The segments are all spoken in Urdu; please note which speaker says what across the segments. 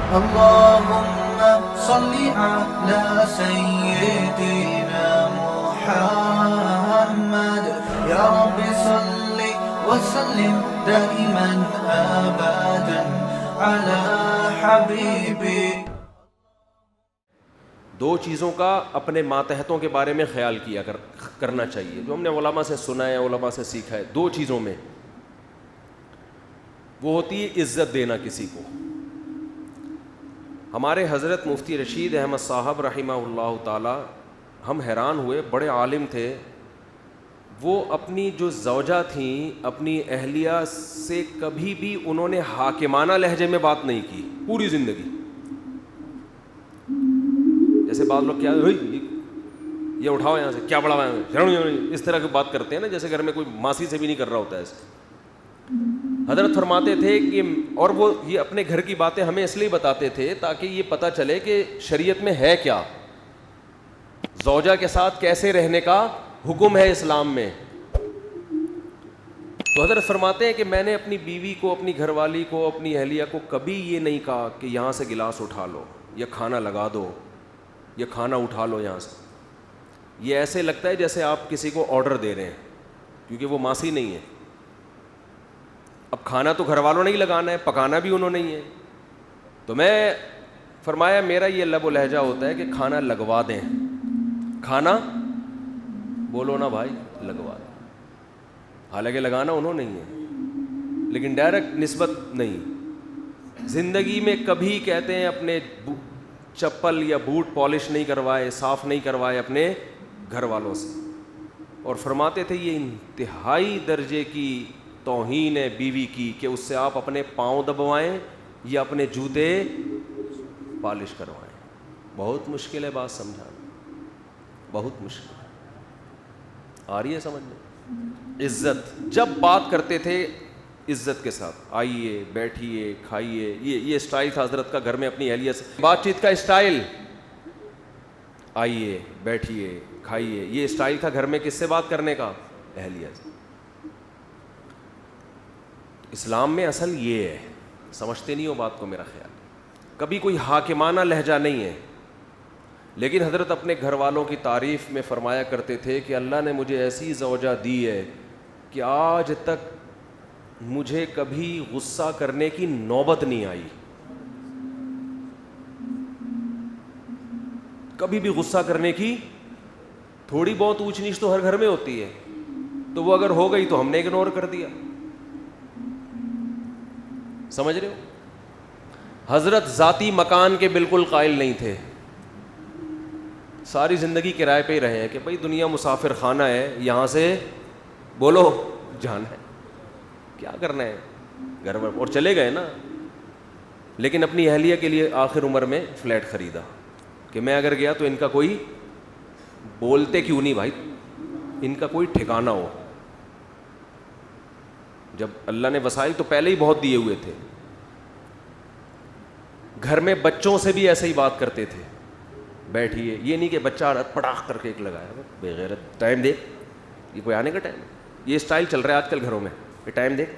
Speaker 1: اللهم صل على سيدنا محمد يا رب صل وسلم دائما أبدا على حبيبي.
Speaker 2: دو چیزوں کا اپنے ماتحتوں کے بارے میں خیال کیا کرنا چاہیے، جو ہم نے علماء سے سنا ہے، علماء سے سیکھا ہے. دو چیزوں میں وہ ہوتی ہے عزت دینا کسی کو. ہمارے حضرت مفتی رشید احمد صاحب رحمہ اللہ تعالی، ہم حیران ہوئے، بڑے عالم تھے. وہ اپنی جو زوجہ تھیں، اپنی اہلیہ سے کبھی بھی انہوں نے حاکمانہ لہجے میں بات نہیں کی پوری زندگی. جیسے بعض لوگ کیا یہ اٹھاؤ یہاں سے، کیا بڑا ہے، اس طرح کی بات کرتے ہیں نا، جیسے گھر میں کوئی ماسی سے بھی نہیں کر رہا ہوتا ہے ایسے. حضرت فرماتے تھے کہ، اور وہ یہ اپنے گھر کی باتیں ہمیں اس لیے بتاتے تھے تاکہ یہ پتہ چلے کہ شریعت میں ہے کیا، زوجہ کے ساتھ کیسے رہنے کا حکم ہے اسلام میں. تو حضرت فرماتے ہیں کہ میں نے اپنی بیوی کو، اپنی گھر والی کو، اپنی اہلیہ کو کبھی یہ نہیں کہا کہ یہاں سے گلاس اٹھا لو، یا کھانا لگا دو، یا کھانا اٹھا لو یہاں سے. یہ ایسے لگتا ہے جیسے آپ کسی کو آرڈر دے رہے ہیں، کیونکہ وہ ماسی نہیں ہے. اب کھانا تو گھر والوں نے ہی لگانا ہے، پکانا بھی انہوں نے ہی ہے. تو میں فرمایا میرا یہ لب و لہجہ ہوتا ہے کہ کھانا لگوا دیں، کھانا بولو نا بھائی لگوا دیں. حالانکہ لگانا انہوں نے ہی ہے، لیکن ڈائریکٹ نسبت نہیں. زندگی میں کبھی کہتے ہیں اپنے چپل یا بوٹ پالش نہیں کروائے، صاف نہیں کروائے اپنے گھر والوں سے. اور فرماتے تھے یہ انتہائی درجے کی توہین ہے بیوی کی کہ اس سے آپ اپنے پاؤں دبوائیں یا اپنے جوتے پالش کروائیں. بہت مشکل ہے بات سمجھانا، بہت مشکل. آ رہی ہے سمجھ میں؟ عزت جب بات کرتے تھے عزت کے ساتھ، آئیے بیٹھیے کھائیے. یہ اسٹائل تھا حضرت کا گھر میں اپنی اہلیہ سے بات چیت کا اسٹائل. آئیے بیٹھیے کھائیے، یہ اسٹائل تھا گھر میں کس سے بات کرنے کا؟ اہلیہ سے. اسلام میں اصل یہ ہے، سمجھتے نہیں ہو بات کو میرا خیال. کبھی کوئی حاکمانہ لہجہ نہیں ہے. لیکن حضرت اپنے گھر والوں کی تعریف میں فرمایا کرتے تھے کہ اللہ نے مجھے ایسی زوجہ دی ہے کہ آج تک مجھے کبھی غصہ کرنے کی نوبت نہیں آئی. کبھی بھی غصہ کرنے کی، تھوڑی بہت اونچ نیچ تو ہر گھر میں ہوتی ہے، تو وہ اگر ہو گئی تو ہم نے اگنور کر دیا. سمجھ رہے ہو؟ حضرت ذاتی مکان کے بالکل قائل نہیں تھے. ساری زندگی کرائے پہ ہی رہے ہیں کہ بھائی دنیا مسافر خانہ ہے، یہاں سے بولو جانا ہے، کیا کرنا ہے گھر پر، اور چلے گئے نا. لیکن اپنی اہلیہ کے لیے آخر عمر میں فلیٹ خریدا کہ میں اگر گیا تو ان کا کوئی، بولتے کیوں نہیں بھائی، ان کا کوئی ٹھکانہ ہو. جب اللہ نے وسائل تو پہلے ہی بہت دیے ہوئے تھے. گھر میں بچوں سے بھی ایسے ہی بات کرتے تھے، بیٹھیے. یہ نہیں کہ بچہ پڑاخ کر کے ایک لگایا، بے غیرت، ٹائم دیکھ، یہ کوئی آنے کا ٹائم ہے. یہ اسٹائل چل رہا ہے آج کل گھروں میں کہ ٹائم دیکھ،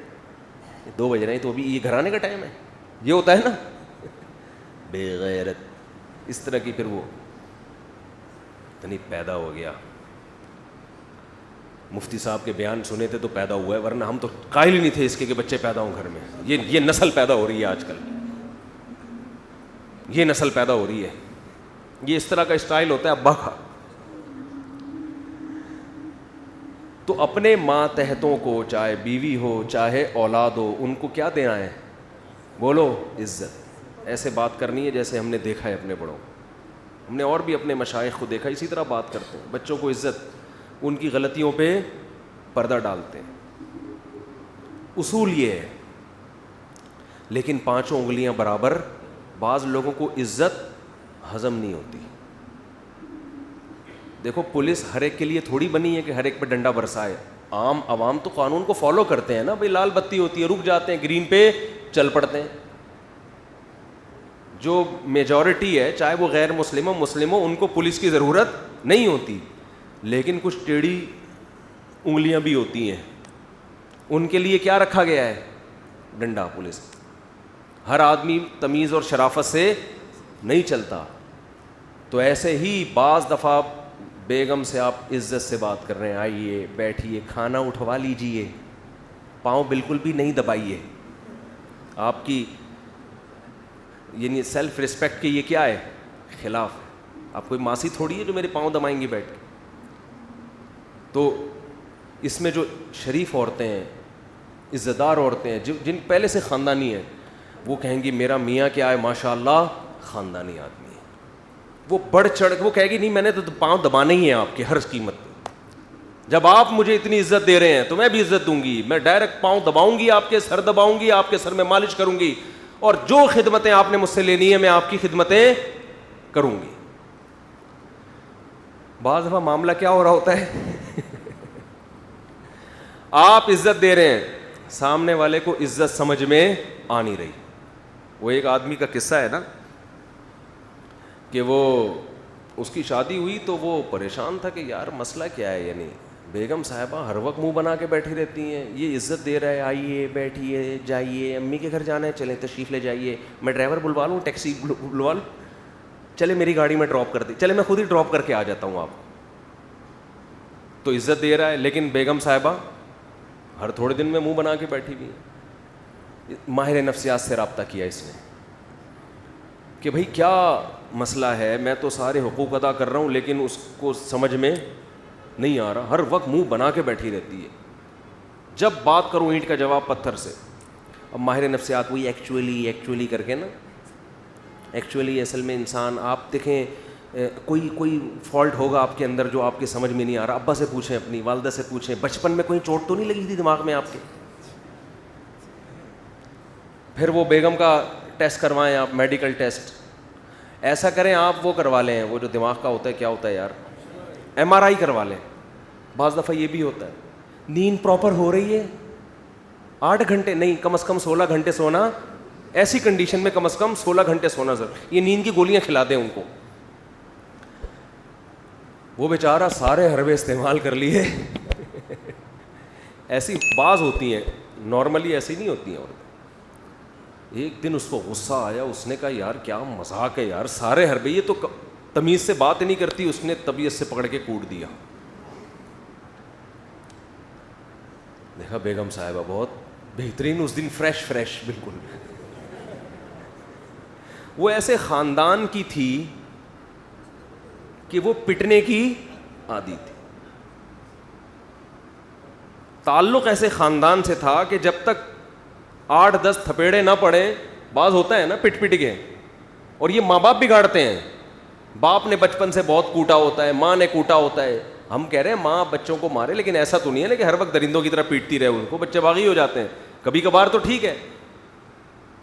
Speaker 2: 2 بج رہے ہیں تو ابھی یہ گھر آنے کا ٹائم ہے. یہ ہوتا ہے نا، بے غیرت. اس طرح کی پھر وہ اتنی پیدا ہو گیا. مفتی صاحب کے بیان سنے تھے تو پیدا ہوا ہے، ورنہ ہم تو قائل ہی نہیں تھے اس کے کہ بچے پیدا ہوں گھر میں. یہ نسل پیدا ہو رہی ہے آج کل، یہ نسل پیدا ہو رہی ہے. یہ اس طرح کا اسٹائل ہوتا ہے ابا کا. تو اپنے ماتحتوں کو، چاہے بیوی ہو چاہے اولاد ہو، ان کو کیا دینا ہے؟ بولو عزت. ایسے بات کرنی ہے جیسے ہم نے دیکھا ہے اپنے بڑوں. ہم نے اور بھی اپنے مشائخ کو دیکھا اسی طرح بات کرتے ہیں. بچوں کو عزت، ان کی غلطیوں پہ پردہ ڈالتے ہیں. اصول یہ ہے. لیکن 5 انگلیاں برابر بعض لوگوں کو عزت ہضم نہیں ہوتی. دیکھو پولیس ہر ایک کے لیے تھوڑی بنی ہے کہ ہر ایک پہ ڈنڈا برسائے. عام عوام تو قانون کو فالو کرتے ہیں نا. بھئی لال بتی ہوتی ہے رک جاتے ہیں، گرین پہ چل پڑتے ہیں. جو میجورٹی ہے چاہے وہ غیر مسلم ہو، ان کو پولیس کی ضرورت نہیں ہوتی. لیکن کچھ ٹیڑھی انگلیاں بھی ہوتی ہیں، ان کے لیے کیا رکھا گیا ہے؟ ڈنڈا پولیس. ہر آدمی تمیز اور شرافت سے نہیں چلتا. تو ایسے ہی بعض دفعہ بیگم سے آپ عزت سے بات کر رہے ہیں, آئیے بیٹھیے, کھانا اٹھوا لیجئے, پاؤں بالکل بھی نہیں دبائیے. آپ کی یعنی سیلف رسپیکٹ کے یہ کیا ہے, خلاف. آپ کوئی ماسی تھوڑی ہے جو میرے پاؤں دبائیں گی بیٹھ کے. تو اس میں جو شریف عورتیں ہیں, عزت دار عورتیں ہیں, جن پہلے سے خاندانی ہیں, وہ کہیں گی میرا میاں کیا ہے ماشاء اللہ خاندانی آدمی ہے. وہ بڑھ چڑھ وہ کہے گی نہیں میں نے تو پاؤں دبانے ہی ہیں آپ کے ہر قیمت پہ. جب آپ مجھے اتنی عزت دے رہے ہیں تو میں بھی عزت دوں گی. میں ڈائریکٹ پاؤں دباؤں گی, آپ کے سر دباؤں گی, آپ کے سر میں مالش کروں گی, اور جو خدمتیں آپ نے مجھ سے لینی ہے میں آپ کی خدمتیں کروں گی. بعض دفعہ معاملہ کیا ہو رہا ہوتا ہے آپ عزت دے رہے ہیں, سامنے والے کو عزت سمجھ میں آ نہیں رہی. وہ ایک آدمی کا قصہ ہے نا کہ وہ اس کی شادی ہوئی تو وہ پریشان تھا کہ یار مسئلہ کیا ہے, یعنی بیگم صاحبہ ہر وقت منہ بنا کے بیٹھی رہتی ہیں, یہ عزت دے رہا ہے آئیے بیٹھیے جائیے, امی کے گھر جانا ہے چلیں تشریف لے جائیے, میں ڈرائیور بلوا لوں, ٹیکسی بلوا لوں, چلے میری گاڑی میں ڈراپ کر دی, چلے میں خود ہی ڈراپ کر کے آ جاتا ہوں آپ. تو عزت دے رہا ہے, لیکن بیگم صاحبہ ہر تھوڑے دن میں منہ بنا کے بیٹھی ہوئی ہے. ماہر نفسیات سے رابطہ کیا اس نے کہ بھائی کیا مسئلہ ہے, میں تو سارے حقوق ادا کر رہا ہوں لیکن اس کو سمجھ میں نہیں آ رہا, ہر وقت منہ بنا کے بیٹھی رہتی ہے, جب بات کروں اینٹ کا جواب پتھر سے. اب ماہر نفسیات وہی ایکچولی کر کے نا, ایکچولی اصل میں انسان آپ دیکھیں کوئی فالٹ ہوگا آپ کے اندر جو آپ کے سمجھ میں نہیں آ رہا, ابا سے پوچھیں, اپنی والدہ سے پوچھیں, بچپن میں کوئی چوٹ تو نہیں لگی تھی دماغ میں آپ کے. پھر وہ بیگم کا ٹیسٹ کروائیں آپ, میڈیکل ٹیسٹ. ایسا کریں آپ وہ کروا لیں, وہ جو دماغ کا ہوتا ہے کیا ہوتا ہے یار, MRI کروا لیں. بعض دفعہ یہ بھی ہوتا ہے نیند پراپر ہو رہی ہے, 8 گھنٹے نہیں کم از کم 16 گھنٹے سونا, ایسی کنڈیشن میں کم از کم 16 گھنٹے سونا ضرور. یہ نیند کی گولیاں کھلا دیں ان کو. وہ بیچارہ سارے حربے استعمال کر لیے ایسی بعض ہوتی ہیں, نارملی ایسی نہیں ہوتی ہیں. اور ایک دن اس کو غصہ آیا, اس نے کہا یار کیا مذاق ہے یار, سارے حربے, یہ تو تمیز سے بات نہیں کرتی. اس نے طبیعت سے پکڑ کے کوٹ دیا. دیکھا بیگم صاحبہ بہت بہترین, اس دن فریش بالکل. وہ ایسے خاندان کی تھی کہ وہ پٹنے کی عادی تھی. تعلق ایسے خاندان سے تھا کہ جب تک 8-10 تھپیڑے نہ پڑے, بعض ہوتا ہے نا پٹ کے, اور یہ ماں باپ بگاڑتے ہیں. باپ نے بچپن سے بہت کوٹا ہوتا ہے, ماں نے کوٹا ہوتا ہے. ہم کہہ رہے ہیں ماں بچوں کو مارے, لیکن ایسا تو نہیں ہے نا کہ ہر وقت درندوں کی طرح پیٹتی رہے ان کو, بچے باغی ہو جاتے ہیں کبھی کبھار تو ٹھیک ہے.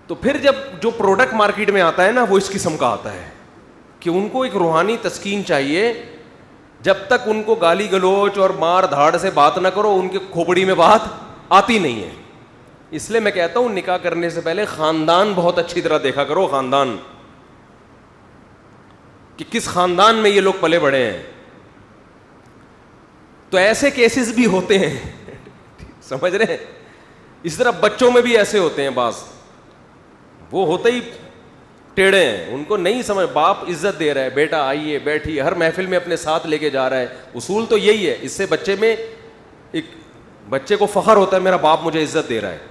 Speaker 2: تو پھر جب جو پروڈکٹ مارکیٹ میں آتا ہے نا وہ اس قسم کا آتا ہے کہ ان کو ایک روحانی تسکین چاہیے. جب تک ان کو گالی گلوچ اور مار دھاڑ سے بات نہ کرو, ان کے کھوپڑی میں بات آتی نہیں ہے. اس لیے میں کہتا ہوں نکاح کرنے سے پہلے خاندان بہت اچھی طرح دیکھا کرو, خاندان کہ کس خاندان میں یہ لوگ پلے بڑے ہیں. تو ایسے کیسز بھی ہوتے ہیں سمجھ رہے ہیں. اس طرح بچوں میں بھی ایسے ہوتے ہیں بعض, وہ ہوتے ہی ٹیڑھے ہیں, ان کو نہیں سمجھ. باپ عزت دے رہا ہے, بیٹا آئیے بیٹھیے, ہر محفل میں اپنے ساتھ لے کے جا رہا ہے. اصول تو یہی ہے, اس سے بچے میں ایک بچے کو فخر ہوتا ہے میرا باپ مجھے عزت دے رہا ہے.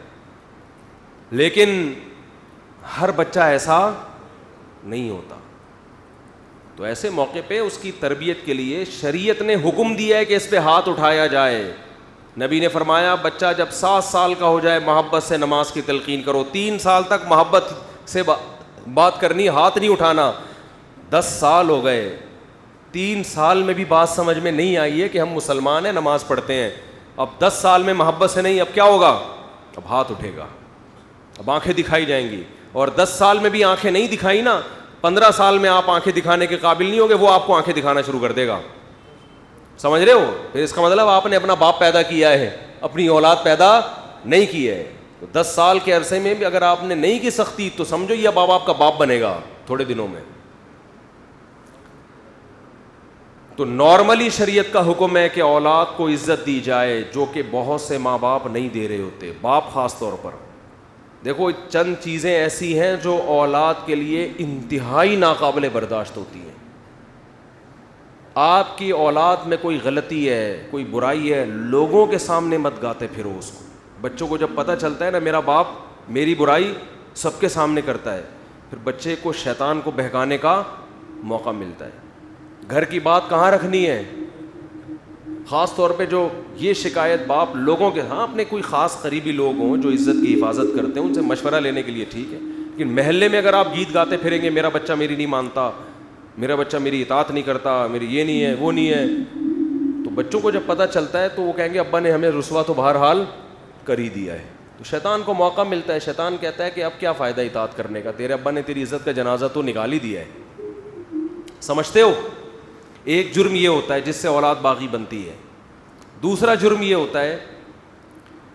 Speaker 2: لیکن ہر بچہ ایسا نہیں ہوتا. تو ایسے موقع پہ اس کی تربیت کے لیے شریعت نے حکم دیا ہے کہ اس پہ ہاتھ اٹھایا جائے. نبی نے فرمایا بچہ جب 7 سال کا ہو جائے محبت سے نماز کی تلقین کرو. 3 سال تک محبت سے بات کرنی, ہاتھ نہیں اٹھانا. 10 سال ہو گئے, 3 سال میں بھی بات سمجھ میں نہیں آئی ہے کہ ہم مسلمان ہیں, نماز پڑھتے ہیں. اب 10 سال میں محبت سے نہیں, اب کیا ہوگا, اب ہاتھ اٹھے گا, اب آنکھیں دکھائی جائیں گی. اور 10 سال میں بھی آنکھیں نہیں دکھائی نا, 15 سال میں آپ آنکھیں دکھانے کے قابل نہیں ہوگے, وہ آپ کو آنکھیں دکھانا شروع کر دے گا. سمجھ رہے ہو؟ پھر اس کا مطلب آپ نے اپنا باپ پیدا کیا ہے, اپنی اولاد پیدا نہیں کی ہے. تو 10 سال کے عرصے میں بھی اگر آپ نے نہیں کی سختی تو سمجھو یہ اب آپ کا باپ بنے گا تھوڑے دنوں میں. تو نارملی شریعت کا حکم ہے کہ اولاد کو عزت دی جائے, جو کہ بہت سے ماں باپ نہیں دے رہے ہوتے, باپ خاص طور پر. دیکھو چند چیزیں ایسی ہیں جو اولاد کے لیے انتہائی ناقابل برداشت ہوتی ہیں. آپ کی اولاد میں کوئی غلطی ہے, کوئی برائی ہے, لوگوں کے سامنے مت گاتے پھرو اس کو. بچوں کو جب پتہ چلتا ہے نا میرا باپ میری برائی سب کے سامنے کرتا ہے, پھر بچے کو شیطان کو بہکانے کا موقع ملتا ہے. گھر کی بات کہاں رکھنی ہے, خاص طور پہ جو یہ شکایت باپ لوگوں کے, ہاں اپنے کوئی خاص قریبی لوگ ہوں جو عزت کی حفاظت کرتے ہیں ان سے مشورہ لینے کے لیے ٹھیک ہے, لیکن محلے میں اگر آپ گیت گاتے پھریں گے میرا بچہ میری نہیں مانتا, میرا بچہ میری اطاعت نہیں کرتا, میری یہ نہیں ہے وہ نہیں ہے, تو بچوں کو جب پتہ چلتا ہے تو وہ کہیں گے ابا نے ہمیں رسوا تو بہرحال کر ہی دیا ہے. تو شیطان کو موقع ملتا ہے, شیطان کہتا ہے کہ اب کیا فائدہ اطاعت کرنے کا, تیرے ابا نے تیری عزت کا جنازہ تو نکال ہی دیا ہے. سمجھتے ہو؟ ایک جرم یہ ہوتا ہے جس سے اولاد باغی بنتی ہے. دوسرا جرم یہ ہوتا ہے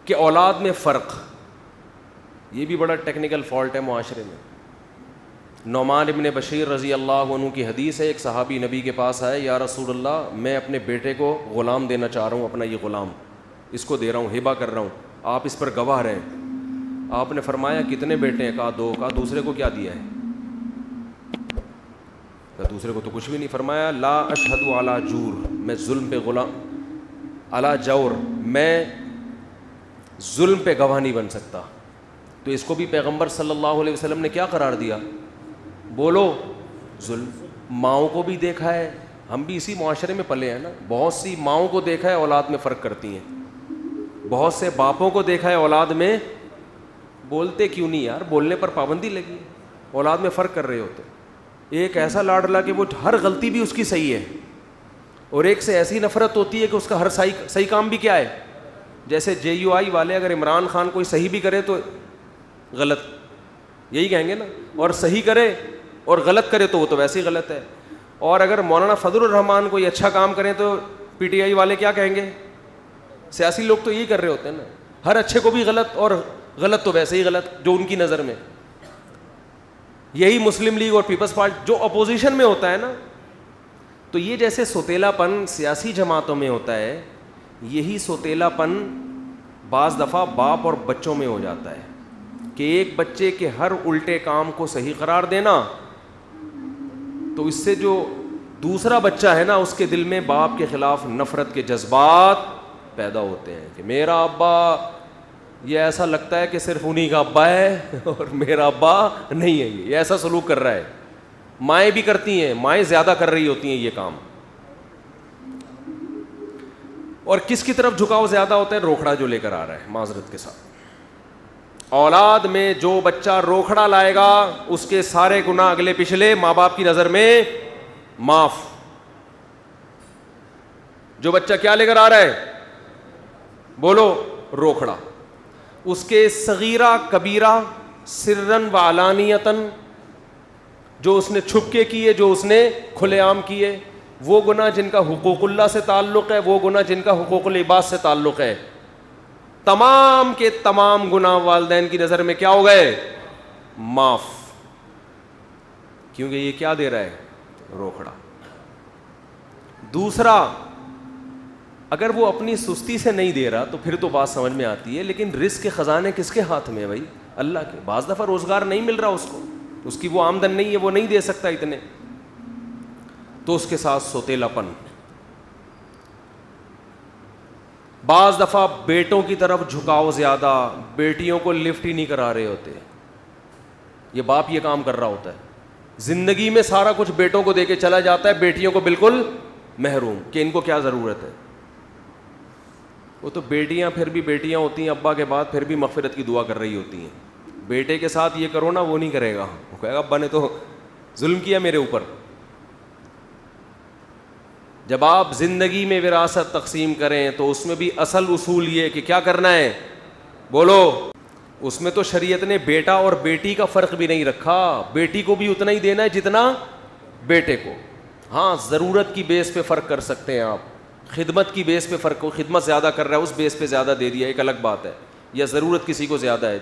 Speaker 2: کہ اولاد میں فرق, یہ بھی بڑا ٹیکنیکل فالٹ ہے معاشرے میں. نعمان ابن بشیر رضی اللہ عنہ کی حدیث ہے, ایک صحابی نبی کے پاس آئے, یا رسول اللہ میں اپنے بیٹے کو غلام دینا چاہ رہا ہوں, اپنا یہ غلام اس کو دے رہا ہوں, ہبہ کر رہا ہوں, آپ اس پر گواہ رہیں. آپ نے فرمایا کتنے بیٹے ہیں؟ کہا 2. کہا دوسرے کو کیا دیا ہے؟ کہا دوسرے کو تو کچھ بھی نہیں. فرمایا لا اشہد علی جور, میں ظلم پہ غلام علی جور, میں ظلم پہ گواہ نہیں بن سکتا. تو اس کو بھی پیغمبر صلی اللہ علیہ وسلم نے کیا قرار دیا؟ بولو ظلم. ماؤں کو بھی دیکھا ہے, ہم بھی اسی معاشرے میں پلے ہیں نا, بہت سی ماؤں کو دیکھا ہے اولاد میں فرق کرتی ہیں, بہت سے باپوں کو دیکھا ہے اولاد میں بولتے کیوں نہیں یار, بولنے پر پابندی لگی, اولاد میں فرق کر رہے ہوتے. ایک ایسا لاڈلا کہ وہ ہر غلطی بھی اس کی صحیح ہے, اور ایک سے ایسی نفرت ہوتی ہے کہ اس کا ہر صحیح کام بھی کیا ہے. جیسے JUI والے اگر عمران خان کوئی صحیح بھی کرے تو غلط, یہی کہیں گے نا, اور صحیح کرے اور غلط کرے تو وہ تو ویسے ہی غلط ہے. اور اگر مولانا فضل الرحمان کوئی اچھا کام کریں تو PTI والے کیا کہیں گے؟ سیاسی لوگ تو یہی کر رہے ہوتے ہیں نا, ہر اچھے کو بھی غلط, اور غلط تو ویسے ہی غلط جو ان کی نظر میں. یہی مسلم لیگ اور پیپلز پارٹی جو اپوزیشن میں ہوتا ہے نا, تو یہ جیسے سوتیلا پن سیاسی جماعتوں میں ہوتا ہے, یہی سوتیلا پن بعض دفعہ باپ اور بچوں میں ہو جاتا ہے کہ ایک بچے کے ہر الٹے کام کو صحیح قرار دینا, تو اس سے جو دوسرا بچہ ہے نا اس کے دل میں باپ کے خلاف نفرت کے جذبات پیدا ہوتے ہیں کہ میرا ابا, یہ ایسا لگتا ہے کہ صرف انہی کا ابا ہے اور میرا ابا نہیں ہے, یہ ایسا سلوک کر رہا ہے. مائیں بھی کرتی ہیں, مائیں زیادہ کر رہی ہوتی ہیں یہ کام. اور کس کی طرف جھکاؤ زیادہ ہوتا ہے؟ روکھڑا جو لے کر آ رہا ہے. معذرت کے ساتھ اولاد میں جو بچہ روکھڑا لائے گا اس کے سارے گناہ اگلے پچھلے ماں باپ کی نظر میں معاف. جو بچہ کیا لے کر آ رہا ہے؟ بولو روکھڑا. اس کے صغیرہ کبیرہ سرن و علانیتن, جو اس نے چھپ کے کیے, جو اس نے کھلے عام کیے, وہ گناہ جن کا حقوق اللہ سے تعلق ہے, وہ گناہ جن کا حقوق العباد سے تعلق ہے, تمام کے تمام گناہ والدین کی نظر میں کیا ہو گئے؟ معاف. کیونکہ یہ کیا دے رہا ہے؟ روکھڑا. دوسرا, اگر وہ اپنی سستی سے نہیں دے رہا تو پھر تو بات سمجھ میں آتی ہے, لیکن رزق کے خزانے کس کے ہاتھ میں ہے بھائی؟ اللہ کے. بعض دفعہ روزگار نہیں مل رہا اس کو, اس کی وہ آمدن نہیں ہے, وہ نہیں دے سکتا اتنے, تو اس کے ساتھ سوتیلا پن. بعض دفعہ بیٹوں کی طرف جھکاؤ زیادہ, بیٹیوں کو لفٹ ہی نہیں کرا رہے ہوتے, یہ باپ یہ کام کر رہا ہوتا ہے. زندگی میں سارا کچھ بیٹوں کو دے کے چلا جاتا ہے, بیٹیوں کو بالکل محروم کہ ان کو کیا ضرورت ہے. وہ تو بیٹیاں پھر بھی بیٹیاں ہوتی ہیں, ابا کے بعد پھر بھی مغفرت کی دعا کر رہی ہوتی ہیں. بیٹے کے ساتھ یہ کرو نا, وہ نہیں کرے گا, وہ کہے گا ابا نے تو ظلم کیا میرے اوپر. جب آپ زندگی میں وراثت تقسیم کریں تو اس میں بھی اصل اصول یہ کہ کیا کرنا ہے؟ بولو. اس میں تو شریعت نے بیٹا اور بیٹی کا فرق بھی نہیں رکھا, بیٹی کو بھی اتنا ہی دینا ہے جتنا بیٹے کو. ہاں ضرورت کی بیس پہ فرق کر سکتے ہیں آپ, خدمت کی بیس پہ فرق ہو, خدمت زیادہ کر رہا ہے اس بیس پہ زیادہ دے دیا, ایک الگ بات ہے. یا ضرورت کسی کو زیادہ ہے,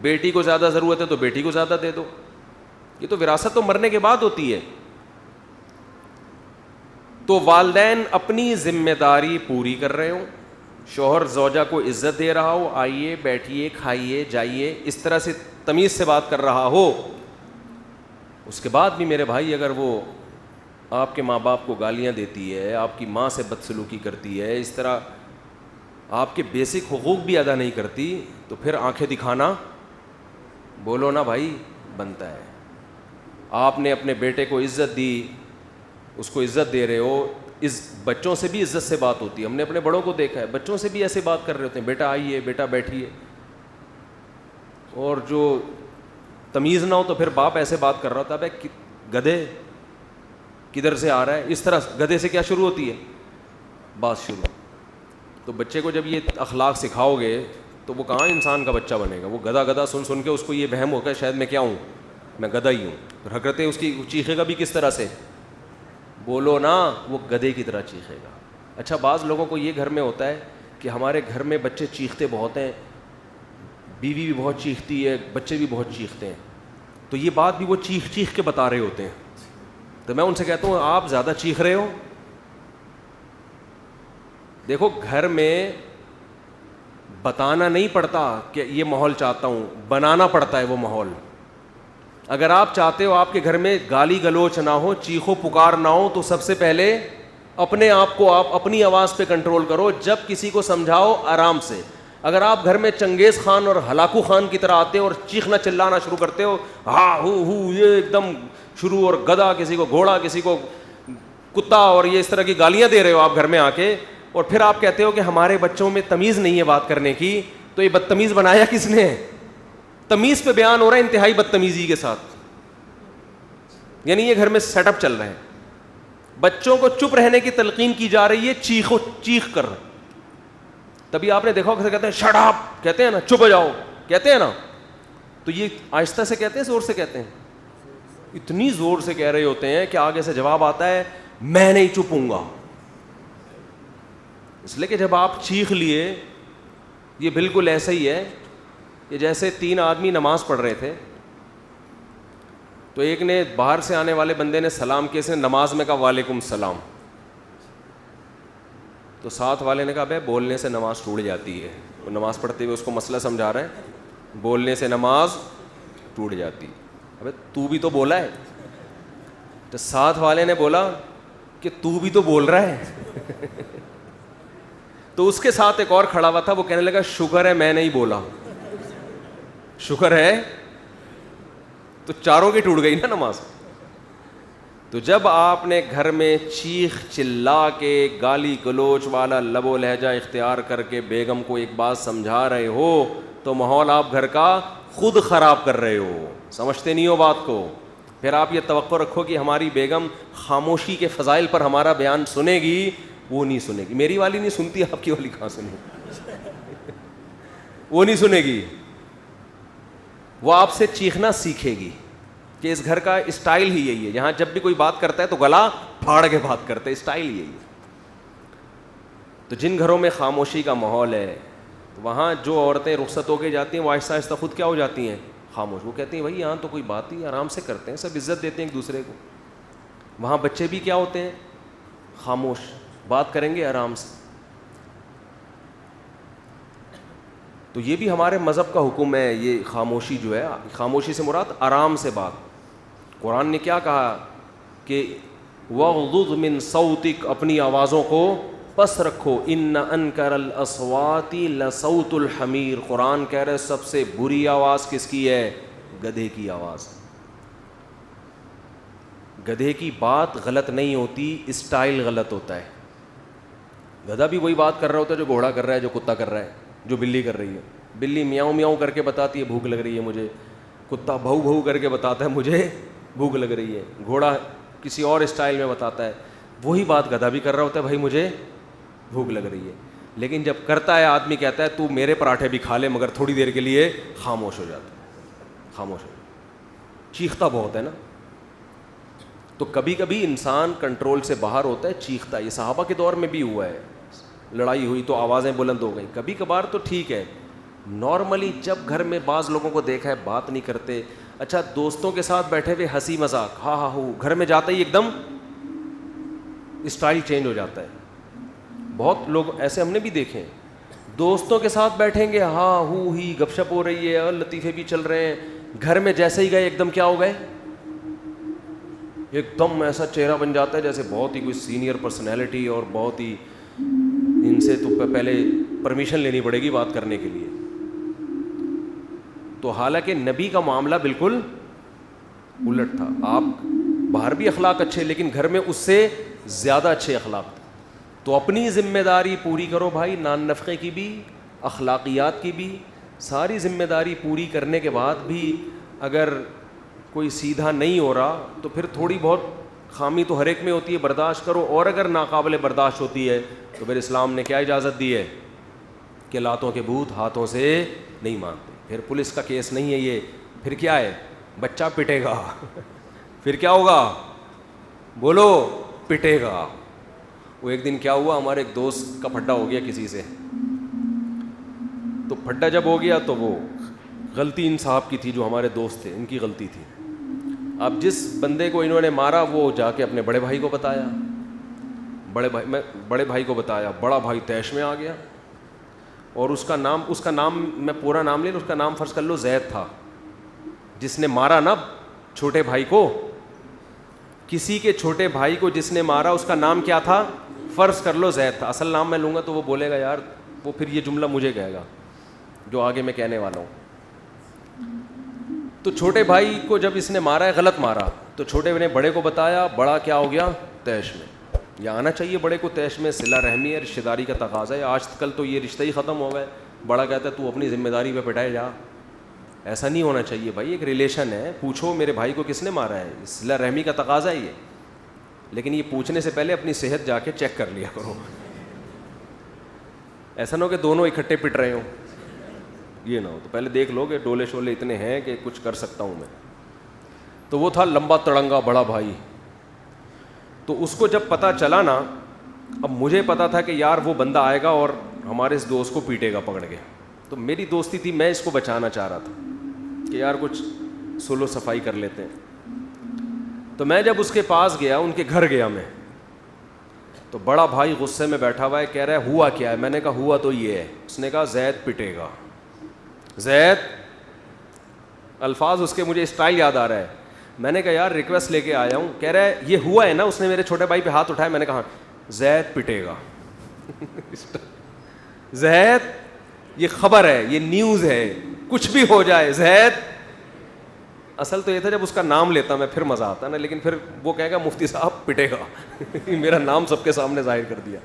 Speaker 2: بیٹی کو زیادہ ضرورت ہے تو بیٹی کو زیادہ دے دو. یہ تو وراثت تو مرنے کے بعد ہوتی ہے. تو والدین اپنی ذمہ داری پوری کر رہے ہوں, شوہر زوجہ کو عزت دے رہا ہو, آئیے بیٹھیے کھائیے جائیے, اس طرح سے تمیز سے بات کر رہا ہو. اس کے بعد بھی میرے بھائی اگر وہ آپ کے ماں باپ کو گالیاں دیتی ہے, آپ کی ماں سے بدسلوکی کرتی ہے, اس طرح آپ کے بیسک حقوق بھی ادا نہیں کرتی, تو پھر آنکھیں دکھانا بولو نا بھائی بنتا ہے. آپ نے اپنے بیٹے کو عزت دی, اس کو عزت دے رہے ہو, اس بچوں سے بھی عزت سے بات ہوتی ہے. ہم نے اپنے بڑوں کو دیکھا ہے, بچوں سے بھی ایسے بات کر رہے ہوتے ہیں, بیٹا آئیے, بیٹا بیٹھیے. اور جو تمیز نہ ہو تو پھر باپ ایسے بات کر رہا ہوتا ہے, گدھے کدھر سے آ رہا ہے, اس طرح گدھے سے کیا شروع ہوتی ہے بات شروع. تو بچے کو جب یہ اخلاق سکھاؤ گے تو وہ کہاں انسان کا بچہ بنے گا. وہ گدھا گدھا سن سن کے اس کو یہ وہم ہوگا شاید میں کیا ہوں, میں گدھا ہی ہوں. حرکتیں اس کی چیخے گا بھی کس طرح سے, بولو نا, وہ گدھے کی طرح چیخے گا. اچھا بعض لوگوں کو یہ گھر میں ہوتا ہے کہ ہمارے گھر میں بچے چیختے بہت ہیں, بیوی بھی بہت چیختی ہے, بچے بھی بہت چیختے ہیں, تو یہ بات بھی وہ چیخ چیخ کے بتا رہے ہوتے ہیں. تو میں ان سے کہتا ہوں آپ زیادہ چیخ رہے ہو. دیکھو گھر میں بتانا نہیں پڑتا کہ یہ ماحول چاہتا ہوں, بنانا پڑتا ہے وہ ماحول. اگر آپ چاہتے ہو آپ کے گھر میں گالی گلوچ نہ ہو, چیخو پکار نہ ہو, تو سب سے پہلے اپنے آپ کو آپ اپنی آواز پہ کنٹرول کرو. جب کسی کو سمجھاؤ آرام سے. اگر آپ گھر میں چنگیز خان اور ہلاکو خان کی طرح آتے ہو اور چیخنا چلانا شروع کرتے ہو, ہاں ہو یہ ایک دم شروع, اور گدھا کسی کو گھوڑا کسی کو کتا, اور یہ اس طرح کی گالیاں دے رہے ہو آپ گھر میں آ کے, اور پھر آپ کہتے ہو کہ ہمارے بچوں میں تمیز نہیں ہے بات کرنے کی, تو یہ بدتمیز بنایا کس نے ہے؟ تمیز پہ بیان ہو رہا ہے انتہائی بدتمیزی کے ساتھ. یعنی یہ گھر میں سیٹ اپ چل رہا ہے. بچوں کو چپ رہنے کی تلقین کی جا رہی ہے چیخ کر. تبھی آپ نے دیکھا کہ کہتے ہیں شٹ اپ, کہتے ہیں نا, چپ ہو جاؤ کہتے ہیں نا, تو یہ آہستہ سے کہتے ہیں زور سے کہتے ہیں؟ اتنی زور سے کہہ رہے ہوتے ہیں کہ آگے سے جواب آتا ہے میں نہیں چپ ہوں گا. اس لیے کہ جب آپ چیخ لیے, یہ بالکل ایسا ہی ہے کہ جیسے 3 آدمی نماز پڑھ رہے تھے, تو ایک نے باہر سے آنے والے بندے نے سلام کیا, اس نے نماز میں کہا وعلیکم السلام, تو ساتھ والے نے کہا بھائی بولنے سے نماز ٹوٹ جاتی ہے. وہ نماز پڑھتے ہوئے اس کو مسئلہ سمجھا رہا ہے, بولنے سے نماز ٹوٹ جاتی. ابے تو بھی تو بولا ہے. تو ساتھ والے نے بولا کہ تو بھی تو بول رہا ہے. تو اس کے ساتھ ایک اور کھڑا ہوا تھا, وہ کہنے لگا شکر ہے میں نہیں بولا, شکر ہے. تو چاروں کی ٹوٹ گئی نا نماز. تو جب آپ نے گھر میں چیخ چلا کے گالی گلوچ والا لب و لہجہ اختیار کر کے بیگم کو ایک بات سمجھا رہے ہو, تو ماحول آپ گھر کا خود خراب کر رہے ہو, سمجھتے نہیں ہو بات کو. پھر آپ یہ توقع رکھو کہ ہماری بیگم خاموشی کے فضائل پر ہمارا بیان سنے گی, وہ نہیں سنے گی. میری والی نہیں سنتی, آپ کی والی کہاں سنے گی؟ وہ نہیں سنے گی. وہ آپ سے چیخنا سیکھے گی کہ اس گھر کا اسٹائل ہی یہی ہے, یہاں جب بھی کوئی بات کرتا ہے تو گلا پھاڑ کے بات کرتے ہیں, اسٹائل یہی ہے. تو جن گھروں میں خاموشی کا ماحول ہے, وہاں جو عورتیں رخصت ہو کے جاتی ہیں وہ آہستہ آہستہ خود کیا ہو جاتی ہیں, خاموش. وہ کہتی ہیں بھائی یہاں تو کوئی بات ہی, آرام سے کرتے ہیں, سب عزت دیتے ہیں ایک دوسرے کو. وہاں بچے بھی کیا ہوتے ہیں, خاموش, بات کریں گے آرام سے. تو یہ بھی ہمارے مذہب کا حکم ہے, یہ خاموشی جو ہے, خاموشی سے مراد آرام سے بات. قرآن نے کیا کہا کہ وَغْضُضْ مِنْ صَوْتِكَ, اپنی آوازوں کو پس رکھو, إِنَّ أَنْكَرَ الْأَصْوَاتِ لَصَوْتُ الْحَمِيرِ. قرآن کہہ رہے سب سے بری آواز کس کی ہے, گدھے کی آواز. گدھے کی بات غلط نہیں ہوتی, اسٹائل غلط ہوتا ہے. گدھا بھی وہی بات کر رہا ہوتا ہے جو گھوڑا کر رہا ہے, جو کتا کر رہا ہے, جو بلی کر رہی ہے. بلی میاؤں میاؤں کر کے بتاتی ہے بھوک لگ رہی ہے مجھے, کتا بھو بھو کر کے بتاتا ہے مجھے بھوک لگ رہی ہے, گھوڑا کسی اور اسٹائل میں بتاتا ہے. وہی بات گدھا بھی کر رہا ہوتا ہے, بھائی مجھے بھوک لگ رہی ہے. لیکن جب کرتا ہے آدمی کہتا ہے تو میرے پراٹھے بھی کھا لے, مگر تھوڑی دیر کے لیے خاموش ہو جاتا ہے, خاموش ہو جاتا ہے, چیختا بہت ہے نا. تو کبھی کبھی انسان کنٹرول سے باہر ہوتا ہے, چیختا ہے. یہ صحابہ کے دور میں بھی ہوا ہے, لڑائی ہوئی تو آوازیں بلند ہو گئیں. کبھی کبھار تو ٹھیک ہے, نارملی جب گھر میں بعض لوگوں کو دیکھا ہے بات نہیں کرتے. اچھا دوستوں کے ساتھ بیٹھے ہوئے ہنسی مذاق, ہاں ہاں ہو, گھر میں جاتا ہی ایک دم اسٹائل چینج ہو جاتا ہے. بہت لوگ ایسے ہم نے بھی دیکھے ہیں, دوستوں کے ساتھ بیٹھیں گے, ہاں ہو ہی گپ شپ ہو رہی ہے, اور لطیفے بھی چل رہے ہیں, گھر میں جیسے ہی گئے ایک دم کیا ہو گئے, ایک دم ایسا چہرہ بن جاتا ہے جیسے بہت ہی کوئی سینئر پرسنالٹی, اور بہت ہی ان سے تو پہلے پرمیشن لینی پڑے گی بات کرنے کے لیے. تو حالانکہ نبی کا معاملہ بالکل الٹ تھا. آپ باہر بھی اخلاق اچھے, لیکن گھر میں اس سے زیادہ اچھے اخلاق تھے. تو اپنی ذمہ داری پوری کرو بھائی, نان نفقے کی بھی, اخلاقیات کی بھی, ساری ذمہ داری پوری کرنے کے بعد بھی اگر کوئی سیدھا نہیں ہو رہا تو پھر تھوڑی بہت خامی تو ہر ایک میں ہوتی ہے, برداشت کرو. اور اگر ناقابل برداشت ہوتی ہے تو پھر اسلام نے کیا اجازت دی ہے کہ لاتوں کے بھوت ہاتھوں سے نہیں مانتے. پھر پولیس کا کیس نہیں ہے یہ, پھر کیا ہے, بچہ پٹے گا. پھر کیا ہوگا, بولو, پٹے گا. وہ ایک دن کیا ہوا, ہمارے ایک دوست کا پھڈا ہو گیا کسی سے. تو پھڈا جب ہو گیا تو وہ غلطی ان صاحب کی تھی, جو ہمارے دوست تھے ان کی غلطی تھی. اب جس بندے کو انہوں نے مارا وہ جا کے اپنے بڑے بھائی کو بتایا, بڑے بھائی کو بتایا, بڑا بھائی طیش میں آ گیا. اور اس کا نام میں پورا نام لے لوں, اس کا نام فرض کر لو زید تھا, جس نے مارا نا چھوٹے بھائی کو. کسی کے چھوٹے بھائی کو جس نے مارا اس کا نام کیا تھا, فرض کر لو زید تھا. اصل نام میں لوں گا تو وہ بولے گا یار, وہ پھر یہ جملہ مجھے کہے گا جو آگے میں کہنے والا ہوں. تو چھوٹے بھائی کو جب اس نے مارا ہے, غلط مارا, تو چھوٹے نے بڑے کو بتایا, بڑا کیا ہو گیا, طیش میں. یہ آنا چاہیے بڑے کو طیش میں, صلہ رحمی ہے, رشتہ داری کا تقاضا ہے. آج کل تو یہ رشتہ ہی ختم ہو گئے. بڑا کہتا ہے تو اپنی ذمہ داری پہ پٹائے جا. ایسا نہیں ہونا چاہیے بھائی, ایک ریلیشن ہے, پوچھو میرے بھائی کو کس نے مارا ہے, صلہ رحمی کا تقاضا ہے یہ. لیکن یہ پوچھنے سے پہلے اپنی صحت جا کے چیک کر لیا کرو. ایسا نہ ہو کہ دونوں اکٹھے پٹ رہے ہوں, یہ نہ ہو. تو پہلے دیکھ لو کہ ڈولے شولے اتنے ہیں کہ کچھ کر سکتا ہوں میں. تو وہ تھا لمبا تڑنگا بڑا بھائی. تو اس کو جب پتہ چلا نا, اب مجھے پتا تھا کہ یار وہ بندہ آئے گا اور ہمارے اس دوست کو پیٹے گا پکڑ کے. تو میری دوستی تھی, میں اس کو بچانا چاہ رہا تھا کہ یار کچھ سلو صفائی کر لیتے ہیں. تو میں جب اس کے پاس گیا, ان کے گھر گیا میں, تو بڑا بھائی غصے میں بیٹھا ہوا ہے, کہہ رہا ہے ہوا کیا ہے. میں نے کہا ہوا تو یہ ہے. اس نے کہا زید پٹے گا. زید, الفاظ اس کے مجھے اسٹائل یاد آ رہا ہے. میں نے کہا یار ریکویسٹ لے کے آیا ہوں. کہہ رہا ہے یہ ہوا ہے نا. اس نے میرے چھوٹے بھائی پہ ہاتھ اٹھایا. میں نے کہا زید پٹے گا. زید, یہ خبر ہے, یہ نیوز ہے, کچھ بھی ہو جائے زید. اصل تو یہ تھا جب اس کا نام لیتا میں پھر مزہ آتا نا, لیکن پھر وہ کہے گا مفتی صاحب پٹے گا. میرا نام سب کے سامنے ظاہر کر دیا.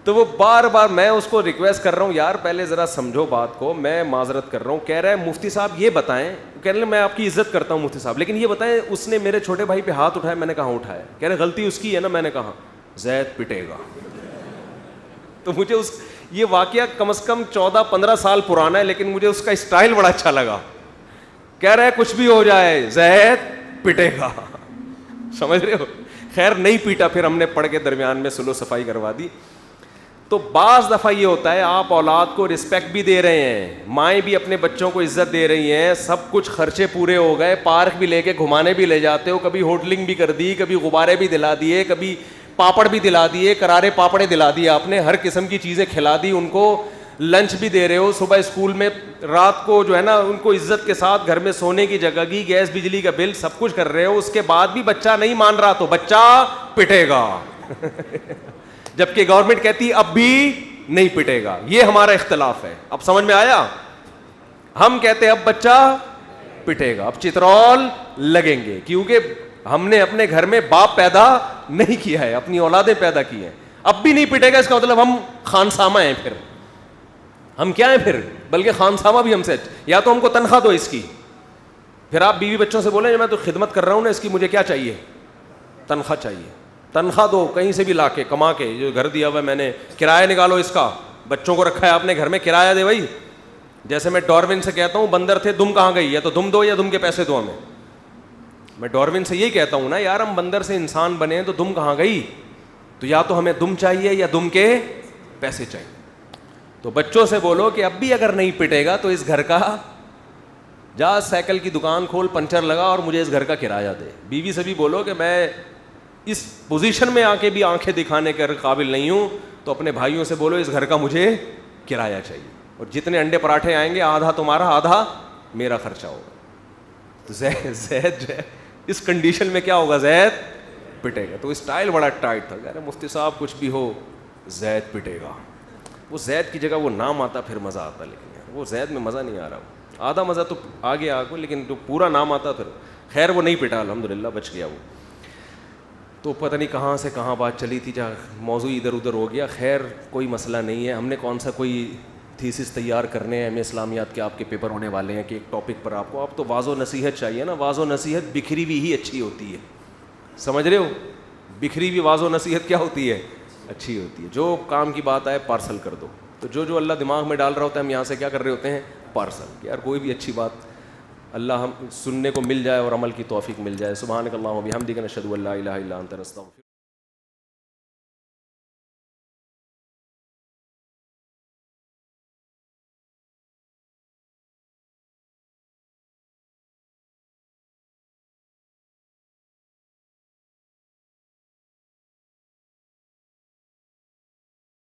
Speaker 2: تو وہ بار بار میں اس کو ریکویسٹ کر رہا ہوں, یار پہلے ذرا سمجھو بات کو, میں معذرت کر رہا ہوں. کہہ رہا ہے مفتی صاحب یہ بتائیں, کہہ رہے میں آپ کی عزت کرتا ہوں مفتی صاحب, لیکن یہ بتائیں اس نے میرے چھوٹے بھائی پہ ہاتھ اٹھایا. میں نے کہا اٹھایا. کہہ رہے غلطی اس کی ہے نا. میں نے کہا زید پٹے گا. تو مجھے یہ واقعہ کم از کم 14-15 سال پرانا ہے, لیکن مجھے اس کا اسٹائل بڑا اچھا لگا. کہہ رہا ہے کچھ بھی ہو جائے زید پٹے گا. سمجھ رہے ہو. خیر نہیں پیٹا, پھر ہم نے پڑھ کے درمیان میں سلو صفائی کروا دی. تو بعض دفعہ یہ ہوتا ہے آپ اولاد کو رسپیکٹ بھی دے رہے ہیں, مائیں بھی اپنے بچوں کو عزت دے رہی ہیں, سب کچھ خرچے پورے ہو گئے, پارک بھی لے کے گھمانے بھی لے جاتے ہو, کبھی ہوٹلنگ بھی کر دی, کبھی غبارے بھی دلا دیے, کبھی پاپڑ بھی دلا دیے, کرارے پاپڑے دلا دیے آپ نے, ہر قسم کی چیزیں کھلا دی ان کو, لنچ بھی دے رہے ہو, صبح اسکول میں, رات کو جو ہے نا ان کو عزت کے ساتھ گھر میں سونے کی جگہ کی, گیس بجلی کا بل سب کچھ کر رہے ہو. اس کے بعد بھی بچہ نہیں مان رہا تو بچہ پٹے گا. جبکہ گورنمنٹ کہتی اب بھی نہیں پٹے گا. یہ ہمارا اختلاف ہے. اب سمجھ میں آیا. ہم کہتے اب بچہ پٹے گا, اب چترول لگیں گے, کیونکہ ہم نے اپنے گھر میں باپ پیدا نہیں کیا ہے, اپنی اولادیں پیدا کی ہیں. اب بھی نہیں پٹے گا, اس کا مطلب ہم خانسامہ ہیں. پھر ہم کیا ہیں پھر, بلکہ خانسامہ بھی ہم سے. یا تو ہم کو تنخواہ دو اس کی, پھر آپ بیوی بچوں سے بولیں میں تو خدمت کر رہا ہوں نا اس کی, مجھے کیا چاہیے, تنخواہ چاہیے. تنخواہ دو کہیں سے بھی لا کے کما کے, جو گھر دیا ہوا ہے میں نے, کرایہ نکالو اس کا, بچوں کو رکھا ہے آپ نے گھر میں, کرایہ دے بھائی. جیسے میں ڈاروین سے کہتا ہوں بندر تھے دم کہاں گئی, یا تو دم دو یا دم کے پیسے دو ہمیں. میں ڈاروین سے یہی کہتا ہوں نا یار, ہم بندر سے انسان بنے تو دم کہاں گئی, تو یا تو ہمیں دم چاہیے یا دم کے پیسے چاہیے. تو بچوں سے بولو کہ اب بھی اگر نہیں پٹے گا تو اس گھر کا جا سائیکل کی دکان کھول, پنچر لگا اور مجھے اس گھر کا کرایہ دے. بیوی سے بھی بولو کہ میں اس پوزیشن میں آ کے بھی آنکھیں دکھانے کے قابل نہیں ہوں, تو اپنے بھائیوں سے بولو اس گھر کا مجھے کرایہ چاہیے. اور جتنے انڈے پراٹھے آئیں گے آدھا تمہارا آدھا میرا خرچہ ہوگا. تو زید جو ہے اس کنڈیشن میں کیا ہوگا, زید پٹے گا. تو اسٹائل بڑا ٹائٹ تھا, یار مفتی صاحب کچھ بھی ہو زید پٹے گا. وہ زید کی جگہ وہ نام آتا پھر مزہ آتا, لیکن یار وہ زید میں مزہ نہیں آ رہا. آدھا مزہ تو آگے آگے, لیکن جو پورا نام آتا پھر. خیر وہ نہیں پٹا, الحمدللہ بچ گیا وہ. تو پتہ نہیں کہاں سے کہاں بات چلی تھی, جہاں موضوع ادھر ادھر ہو گیا. خیر کوئی مسئلہ نہیں ہے. ہم نے کون سا کوئی تھیسس تیار کرنے ہیں, اسلامیات کے آپ کے پیپر ہونے والے ہیں کہ ایک ٹاپک پر آپ کو, آپ تو واضح و نصیحت چاہیے نا. واضح و نصیحت بکھری ہوئی ہی اچھی ہوتی ہے, سمجھ رہے ہو. بکھری ہوئی واضح و نصیحت کیا ہوتی ہے, اچھی ہوتی ہے. جو کام کی بات آئے پارسل کر دو. تو جو اللہ دماغ میں ڈال رہا ہوتا ہے ہم یہاں سے کیا کر رہے ہوتے ہیں, پارسل. کہ یار کوئی بھی اچھی بات اللہ ہم سننے کو مل جائے اور عمل کی توفیق مل جائے. سبحانک اللہم و بحمدک نشہد ان لا الہ الا انت نستغفرک.